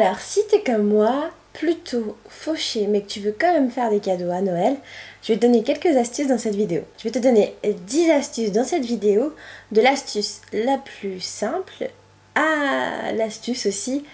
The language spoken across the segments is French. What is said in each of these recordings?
Alors, si t'es comme moi, plutôt fauché, mais que tu veux quand même faire des cadeaux à Noël, je vais te donner quelques astuces dans cette vidéo. Je vais te donner 10 astuces dans cette vidéo, de l'astuce la plus simple à l'astuce aussi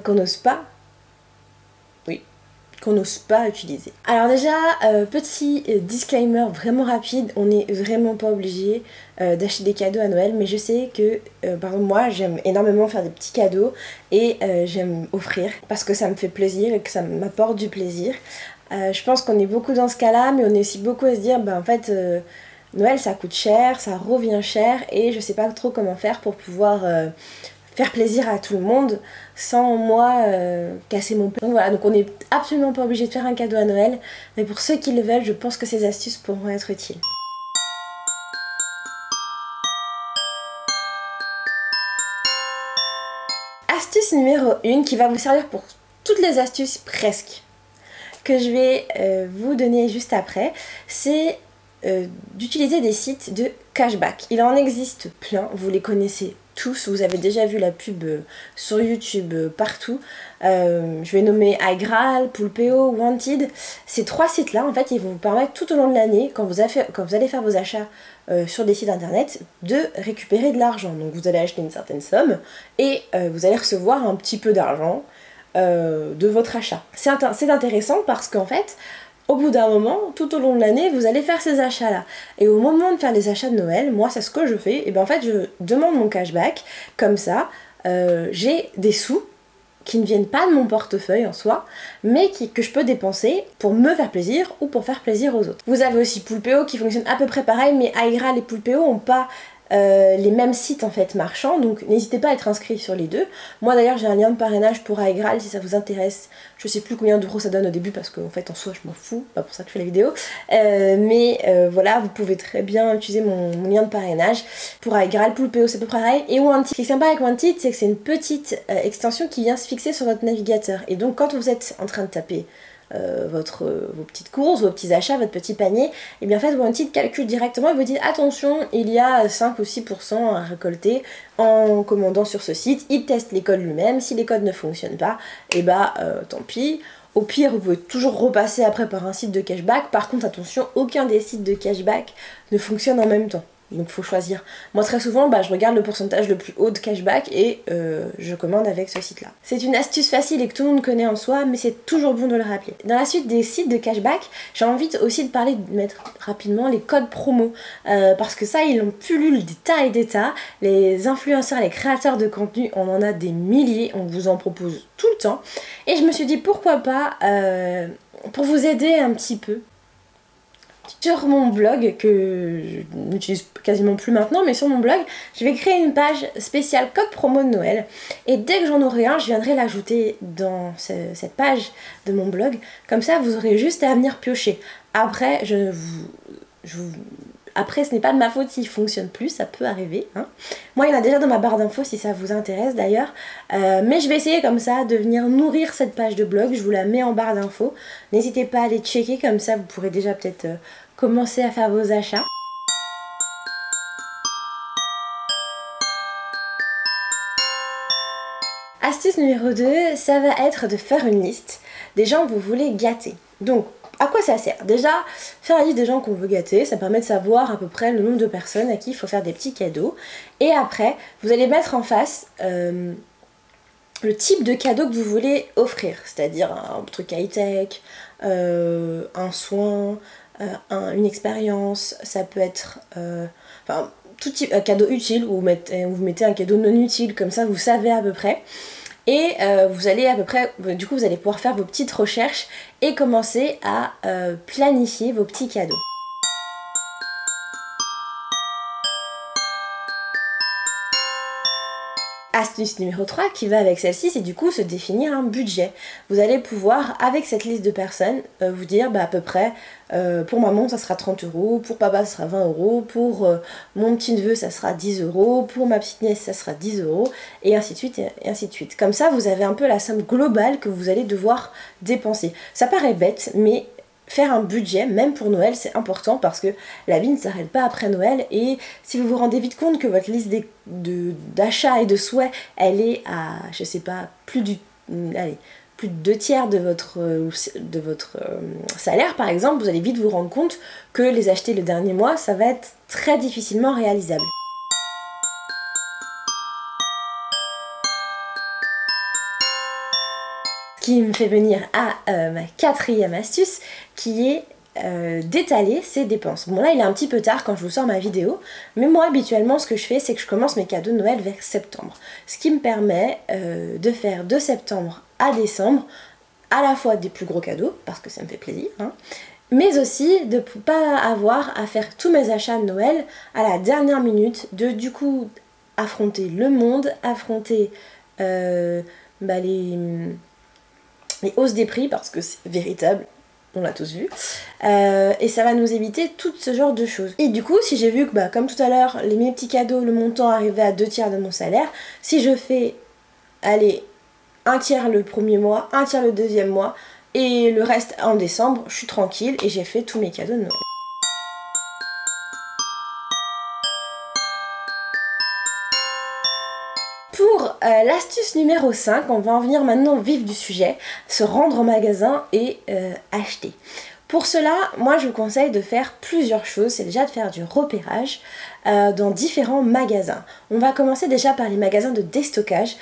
qu'on n'ose pas, qu'on n'ose pas utiliser. Alors déjà, petit disclaimer vraiment rapide, on n'est vraiment pas obligé d'acheter des cadeaux à Noël, mais je sais que, par exemple moi, j'aime énormément faire des petits cadeaux et j'aime offrir parce que ça me fait plaisir et que ça m'apporte du plaisir. Je pense qu'on est beaucoup dans ce cas-là, mais on est aussi beaucoup à se dire, bah en fait, Noël ça coûte cher, ça revient cher et je sais pas trop comment faire pour pouvoir faire plaisir à tout le monde sans moi casser mon plan. Donc voilà, donc on n'est absolument pas obligé de faire un cadeau à Noël, mais pour ceux qui le veulent, je pense que ces astuces pourront être utiles. Astuce numéro 1 qui va vous servir pour toutes les astuces presque que je vais vous donner juste après, c'est d'utiliser des sites de cashback. Il en existe plein, vous les connaissez tous, vous avez déjà vu la pub sur YouTube partout. Je vais nommer iGraal, Poulpeo, Wanted. Ces trois sites là en fait ils vont vous permettre tout au long de l'année quand vous allez faire vos achats sur des sites internet de récupérer de l'argent. Donc vous allez acheter une certaine somme et vous allez recevoir un petit peu d'argent de votre achat. C'est intéressant parce qu'en fait au bout d'un moment, tout au long de l'année, vous allez faire ces achats-là. Et au moment de faire les achats de Noël, moi, c'est ce que je fais. Et bien en fait, je demande mon cashback. Comme ça, j'ai des sous qui ne viennent pas de mon portefeuille en soi, mais que je peux dépenser pour me faire plaisir ou pour faire plaisir aux autres. Vous avez aussi Poulpeo qui fonctionne à peu près pareil, mais iGraal et Poulpeo n'ont pas les mêmes sites en fait marchands, donc n'hésitez pas à être inscrit sur les deux. Moi d'ailleurs j'ai un lien de parrainage pour iGraal si ça vous intéresse. Je sais plus combien d'euros ça donne au début parce qu'en fait en soi je m'en fous, pas pour ça que je fais la vidéo, mais voilà, vous pouvez très bien utiliser mon lien de parrainage pour iGraal. Poulpeo c'est à peu près pareil. Et Wanted, ce qui est sympa avec Wanted, c'est que c'est une petite extension qui vient se fixer sur votre navigateur, et donc quand vous êtes en train de taper vos petites courses, vos petits achats, votre petit panier, et bien en fait Wanted calcule directement et vous dit attention, il y a 5 ou 6% à récolter en commandant sur ce site. Il teste les codes lui-même, si les codes ne fonctionnent pas, et bah tant pis. Au pire, vous pouvez toujours repasser après par un site de cashback. Par contre, attention, aucun des sites de cashback ne fonctionne en même temps. Donc faut choisir. Moi très souvent je regarde le pourcentage le plus haut de cashback et je commande avec ce site là. C'est une astuce facile et que tout le monde connaît en soi, mais c'est toujours bon de le rappeler. Dans la suite des sites de cashback, j'ai envie aussi de parler, de mettre rapidement les codes promo, parce que ça ils en pullulent des tas et des tas. Les influenceurs, les créateurs de contenu, on en a des milliers, on vous en propose tout le temps. Et je me suis dit pourquoi pas, pour vous aider un petit peu, sur mon blog, que je n'utilise quasiment plus maintenant, mais sur mon blog, je vais créer une page spéciale code promo de Noël. Et dès que j'en aurai un, je viendrai l'ajouter dans cette page de mon blog. Comme ça, vous aurez juste à venir piocher. Après, après, ce n'est pas de ma faute s'il ne fonctionne plus, ça peut arriver. Hein. Moi, il y en a déjà dans ma barre d'infos si ça vous intéresse d'ailleurs. Mais je vais essayer comme ça de venir nourrir cette page de blog. Je vous la mets en barre d'infos. N'hésitez pas à aller checker, comme ça vous pourrez déjà peut-être commencer à faire vos achats. Astuce numéro 2, ça va être de faire une liste des gens que vous voulez gâter. Donc, à quoi ça sert? Déjà, faire la liste des gens qu'on veut gâter, ça permet de savoir à peu près le nombre de personnes à qui il faut faire des petits cadeaux. Et après, vous allez mettre en face le type de cadeau que vous voulez offrir. C'est-à-dire un truc high-tech, un soin, une expérience, ça peut être enfin, tout type, un cadeau utile ou vous mettez un cadeau non utile, comme ça vous savez à peu près. Et vous allez à peu près, du coup vous allez pouvoir faire vos petites recherches et commencer à planifier vos petits cadeaux. Astuce numéro 3 qui va avec celle-ci, c'est du coup se définir un budget. Vous allez pouvoir, avec cette liste de personnes, vous dire à peu près, pour maman ça sera 30 €, pour papa ça sera 20 €, pour mon petit neveu ça sera 10 €, pour ma petite nièce ça sera 10 €, et ainsi de suite, et ainsi de suite. Comme ça, vous avez un peu la somme globale que vous allez devoir dépenser. Ça paraît bête, mais faire un budget, même pour Noël, c'est important parce que la vie ne s'arrête pas après Noël, et si vous vous rendez vite compte que votre liste d'achats et de souhaits, elle est à, je sais pas, plus du allez, plus de 2/3 de votre salaire par exemple, vous allez vite vous rendre compte que les acheter le dernier mois, ça va être très difficilement réalisable. Ce qui me fait venir à ma 4e astuce qui est d'étaler ses dépenses. Bon là il est un petit peu tard quand je vous sors ma vidéo, mais moi habituellement ce que je fais c'est que je commence mes cadeaux de Noël vers septembre. Ce qui me permet de faire de septembre à décembre à la fois des plus gros cadeaux, parce que ça me fait plaisir, hein, mais aussi de ne pas avoir à faire tous mes achats de Noël à la dernière minute, de du coup affronter le monde, affronter les hausses des prix, parce que c'est véritable. On l'a tous vu, et ça va nous éviter tout ce genre de choses. Et du coup, si j'ai vu que, comme tout à l'heure, mes petits cadeaux, le montant arrivait à 2/3 de mon salaire, si je fais, allez, 1/3 le premier mois, 1/3 le deuxième mois, et le reste en décembre, je suis tranquille et j'ai fait tous mes cadeaux de Noël. Pour l'astuce numéro 5, on va en venir maintenant au vif du sujet, se rendre au magasin et acheter. Pour cela, moi je vous conseille de faire plusieurs choses, c'est déjà de faire du repérage dans différents magasins. On va commencer déjà par les magasins de déstockage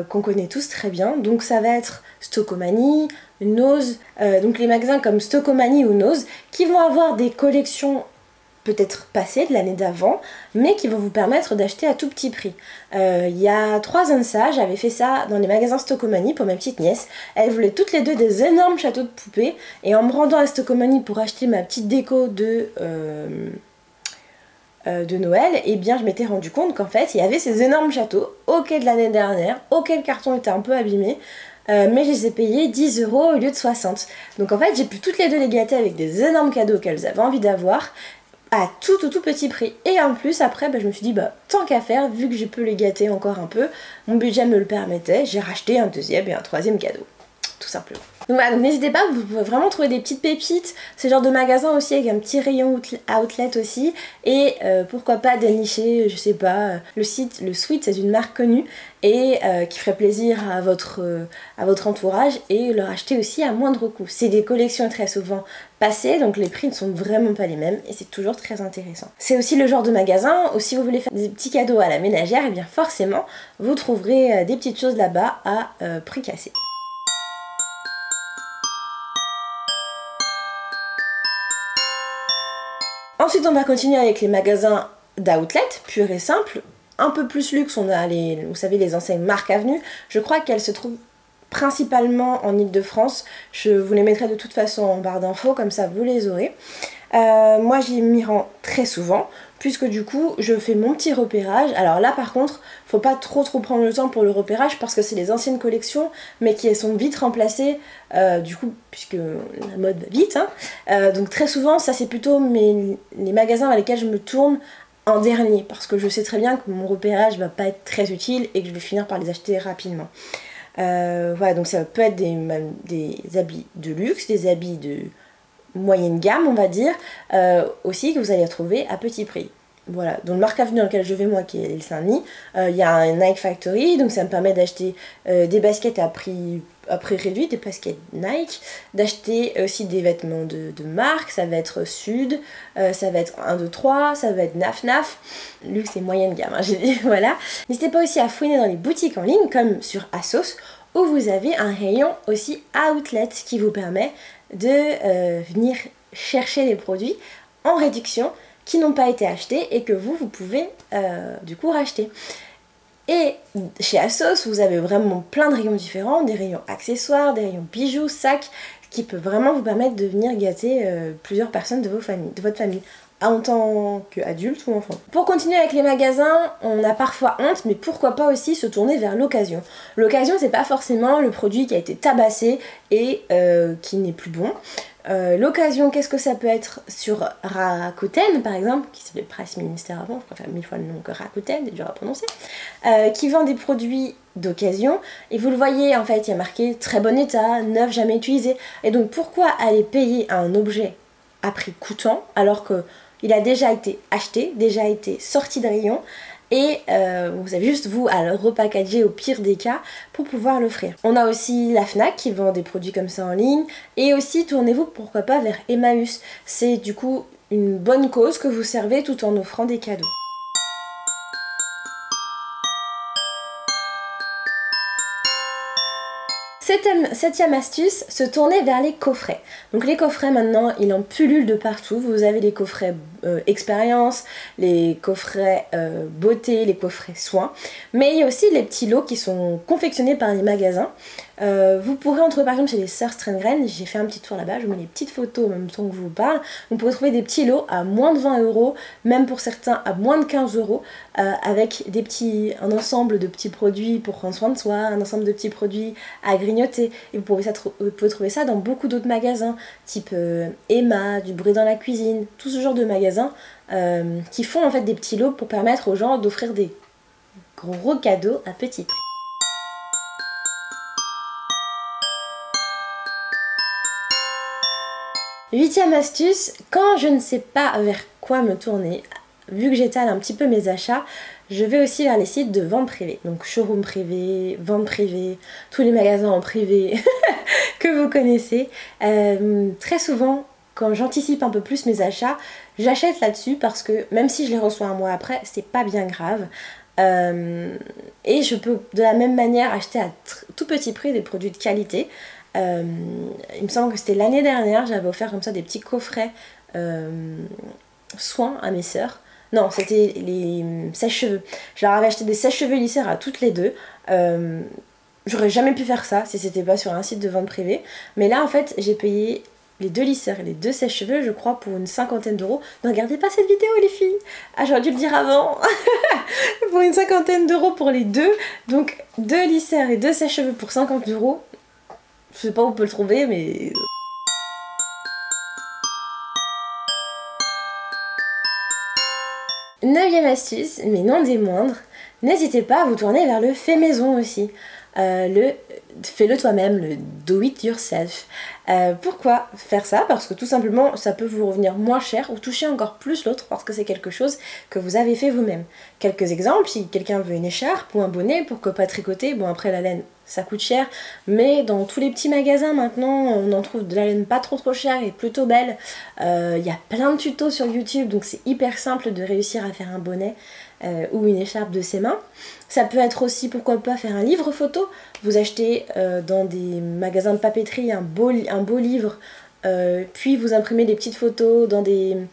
qu'on connaît tous très bien, donc ça va être Stockomanie, Nose, donc les magasins comme Stockomanie ou Nose qui vont avoir des collections peut-être passé de l'année d'avant, mais qui vont vous permettre d'acheter à tout petit prix. Il y a 3 ans de ça, j'avais fait ça dans les magasins Stockomanie pour ma petite nièce. Elles voulaient toutes les deux des énormes châteaux de poupées, et en me rendant à Stockomanie pour acheter ma petite déco de Noël, et bien je m'étais rendu compte qu'en fait il y avait ces énormes châteaux, ok de l'année dernière, ok le carton était un peu abîmé, mais je les ai payés 10 € au lieu de 60. Donc en fait j'ai pu toutes les deux les gâter avec des énormes cadeaux qu'elles avaient envie d'avoir, à tout petit prix. Et en plus après je me suis dit tant qu'à faire, vu que je peux les gâter encore un peu, mon budget me le permettait, j'ai racheté un deuxième et un troisième cadeau, tout simplement. Donc voilà, n'hésitez pas, vous pouvez vraiment trouver des petites pépites, ce genre de magasin aussi avec un petit rayon outlet aussi, et pourquoi pas dénicher, je sais pas, le Sweet, c'est une marque connue et qui ferait plaisir à votre entourage, et leur acheter aussi à moindre coût. C'est des collections très souvent passées, donc les prix ne sont vraiment pas les mêmes et c'est toujours très intéressant. C'est aussi le genre de magasin où si vous voulez faire des petits cadeaux à la ménagère, et bien forcément vous trouverez des petites choses là-bas à prix cassé. Ensuite on va continuer avec les magasins d'outlet, pur et simple. Un peu plus luxe, on a vous savez, les enseignes Marc Avenue. Je crois qu'elles se trouvent principalement en Ile-de-France. Je vous les mettrai de toute façon en barre d'infos, comme ça vous les aurez. Moi j'y m'y rends très souvent, puisque du coup je fais mon petit repérage. Alors là par contre, faut pas trop prendre le temps pour le repérage, parce que c'est les anciennes collections, mais qui sont vite remplacées, du coup, puisque la mode va vite, hein. Donc très souvent, ça c'est plutôt les magasins vers lesquels je me tourne en dernier, parce que je sais très bien que mon repérage va pas être très utile et que je vais finir par les acheter rapidement. Voilà, donc ça peut être des habits de luxe, des habits de moyenne gamme on va dire, aussi que vous allez trouver à petit prix. Voilà, dans le Marc Avenue dans lequel je vais moi, qui est le Saint-Denis, il y a un Nike Factory, donc ça me permet d'acheter des baskets à prix réduit, des baskets Nike, d'acheter aussi des vêtements de marque, ça va être Sud, ça va être 1, 2, 3, ça va être Naf Naf, luxe et moyenne gamme, hein, j'ai dit, voilà. N'hésitez pas aussi à fouiner dans les boutiques en ligne, comme sur ASOS, où vous avez un rayon aussi outlet qui vous permet de venir chercher les produits en réduction qui n'ont pas été achetés et que vous pouvez du coup racheter. Et chez ASOS, vous avez vraiment plein de rayons différents, des rayons accessoires, des rayons bijoux, sacs, qui peuvent vraiment vous permettre de venir gâter plusieurs personnes de votre famille, en tant qu'adulte ou enfant. Pour continuer avec les magasins, on a parfois honte, mais pourquoi pas aussi se tourner vers l'occasion. L'occasion, c'est pas forcément le produit qui a été tabassé et qui n'est plus bon. L'occasion, qu'est-ce que ça peut être sur Rakuten par exemple, qui s'appelait Price Minister avant, je préfère 1000 fois le nom que Rakuten, c'est dur à prononcer, qui vend des produits d'occasion, et vous le voyez en fait, il y a marqué très bon état, neuf, jamais utilisé, et donc pourquoi aller payer un objet à prix coûtant alors que il a déjà été acheté, déjà été sorti de rayon, et vous avez juste vous à le repackager au pire des cas pour pouvoir l'offrir. On a aussi la Fnac qui vend des produits comme ça en ligne, et aussi tournez-vous pourquoi pas vers Emmaüs. C'est du coup une bonne cause que vous servez tout en offrant des cadeaux. Septième astuce, se tourner vers les coffrets. Donc les coffrets maintenant, ils en pullulent de partout. Vous avez les coffrets expérience, les coffrets beauté, les coffrets soins. Mais il y a aussi les petits lots qui sont confectionnés par les magasins. Vous pourrez en trouver par exemple chez les Sœurs Strengren, j'ai fait un petit tour là-bas, je vous mets les petites photos en même temps que je vous parle. Vous pouvez trouver des petits lots à moins de 20 €, même pour certains à moins de 15 €, avec un ensemble de petits produits pour prendre soin de soi, un ensemble de petits produits à grignoter. Et vous pouvez trouver ça dans beaucoup d'autres magasins, type Emma, du bruit dans la cuisine, tout ce genre de magasins qui font en fait des petits lots pour permettre aux gens d'offrir des gros cadeaux à petit prix. Huitième astuce, quand je ne sais pas vers quoi me tourner, vu que j'étale un petit peu mes achats, je vais aussi vers les sites de vente privée. Donc showroom privé, vente privée, tous les magasins en privé que vous connaissez. Très souvent, quand j'anticipe un peu plus mes achats, j'achète là-dessus parce que même si je les reçois un mois après, c'est pas bien grave. Et je peux de la même manière acheter à tout petit prix des produits de qualité. Il me semble que c'était l'année dernière, j'avais offert comme ça des petits coffrets soins à mes sœurs. Non, c'était les sèche-cheveux. Je leur avais acheté des sèche-cheveux lissaires à toutes les deux. J'aurais jamais pu faire ça si c'était pas sur un site de vente privée. Mais là, en fait, j'ai payé les 2 lisseurs et les 2 sèche-cheveux, je crois, pour une 50aine d'euros. Ne regardez pas cette vidéo, les filles. Ah, j'aurais dû le dire avant. Pour une 50aine d'euros pour les deux. Donc, 2 lisseurs et 2 sèche-cheveux pour 50 €. Je sais pas où on peut le trouver, mais... Neuvième astuce, mais non des moindres, n'hésitez pas à vous tourner vers le fait maison aussi. Fais-le toi-même, le do it yourself. Pourquoi faire ça? Parce que tout simplement ça peut vous revenir moins cher ou toucher encore plus l'autre parce que c'est quelque chose que vous avez fait vous-même. Quelques exemples, si quelqu'un veut une écharpe ou un bonnet, pourquoi pas tricoter? Bon, après la laine ça coûte cher, mais dans tous les petits magasins maintenant on en trouve de la laine pas trop chère et plutôt belle. Il y a plein de tutos sur YouTube, donc c'est hyper simple de réussir à faire un bonnet ou une écharpe de ses mains. Ça peut être aussi, pourquoi pas, faire un livre photo. Vous achetez dans des magasins de papeterie un beau livre, puis vous imprimez des petites photos dans des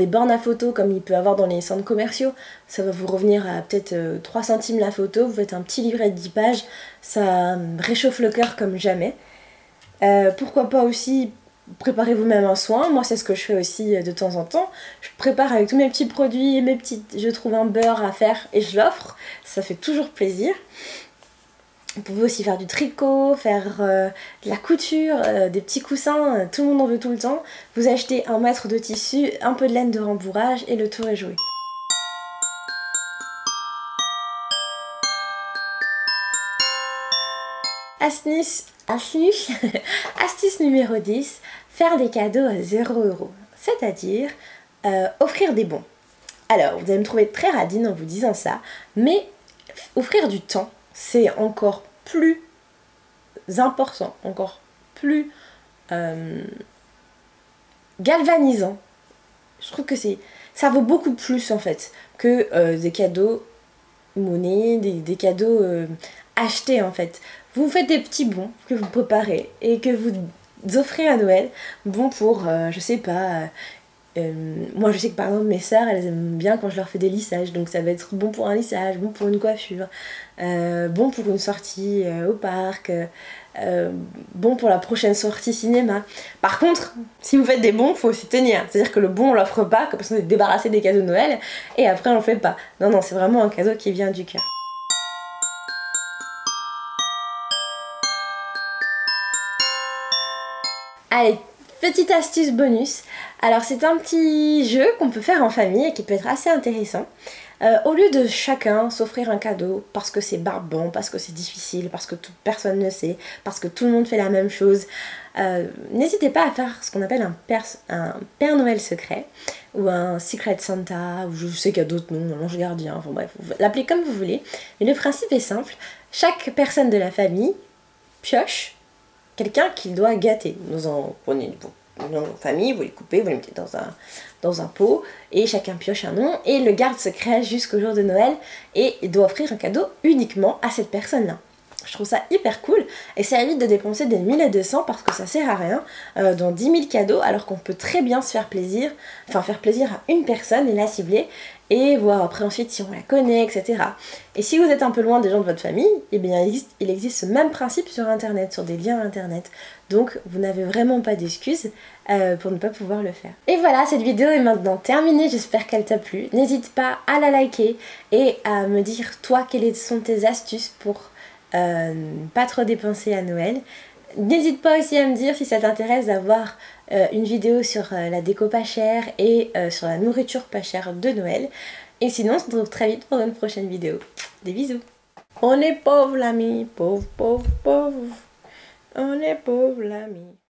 bornes à photos comme il peut y avoir dans les centres commerciaux. Ça va vous revenir à peut-être 3 centimes la photo. Vous faites un petit livret de 10 pages, ça réchauffe le cœur comme jamais. Pourquoi pas aussi préparez vous-même un soin. Moi c'est ce que je fais aussi de temps en temps. Je prépare avec tous mes petits produits, je trouve un beurre à faire et je l'offre. Ça fait toujours plaisir. Vous pouvez aussi faire du tricot, faire de la couture, des petits coussins, tout le monde en veut tout le temps. Vous achetez 1 mètre de tissu, un peu de laine de rembourrage et le tour est joué. Astuce numéro 10, faire des cadeaux à 0 €. C'est-à-dire offrir des bons. Alors, vous allez me trouver très radine en vous disant ça, mais offrir du temps, c'est encore plus important, encore plus galvanisant. Je trouve que ça vaut beaucoup plus en fait que des cadeaux monnaie, des cadeaux achetés en fait. Vous faites des petits bons que vous préparez et que vous offrez à Noël. Bons pour, je sais pas... moi je sais que par exemple mes sœurs elles aiment bien quand je leur fais des lissages, donc ça va être bon pour un lissage, bon pour une coiffure, bon pour une sortie au parc, bon pour la prochaine sortie cinéma. Par contre si vous faites des bons faut aussi tenir, c'est à dire que le bon on l'offre pas parce qu'on est débarrassé des cadeaux de Noël et après on le fait pas. Non c'est vraiment un cadeau qui vient du cœur. Allez, petite astuce bonus. Alors c'est un petit jeu qu'on peut faire en famille et qui peut être assez intéressant. Au lieu de chacun s'offrir un cadeau parce que c'est barbant, parce que c'est difficile, parce que personne ne sait, parce que tout le monde fait la même chose, n'hésitez pas à faire ce qu'on appelle un Père Noël secret ou un Secret Santa, ou je sais qu'il y a d'autres noms, un ange gardien, enfin bref, vous l'appelez comme vous voulez. Mais le principe est simple, chaque personne de la famille pioche quelqu'un qu'il doit gâter. Vous en prenez une famille, vous les coupez, vous les mettez dans un pot, et chacun pioche un nom, et le garde secret jusqu'au jour de Noël, et il doit offrir un cadeau uniquement à cette personne-là. Je trouve ça hyper cool, et ça évite de dépenser des 1000 et des cents parce que ça sert à rien dans 10 000 cadeaux, alors qu'on peut très bien se faire plaisir, enfin faire plaisir à une personne et la cibler, et voir après ensuite si on la connaît, etc. Et si vous êtes un peu loin des gens de votre famille, eh bien il existe ce même principe sur internet, sur des liens internet. Donc vous n'avez vraiment pas d'excuses pour ne pas pouvoir le faire. Et voilà, cette vidéo est maintenant terminée, j'espère qu'elle t'a plu. N'hésite pas à la liker et à me dire toi quelles sont tes astuces pour pas trop dépenser à Noël. N'hésite pas aussi à me dire si ça t'intéresse d'avoir une vidéo sur la déco pas chère et sur la nourriture pas chère de Noël. Et sinon, on se retrouve très vite pour une prochaine vidéo. Des bisous. On est pauvre l'ami, pauvre, pauvre, pauvre. On est pauvre l'ami.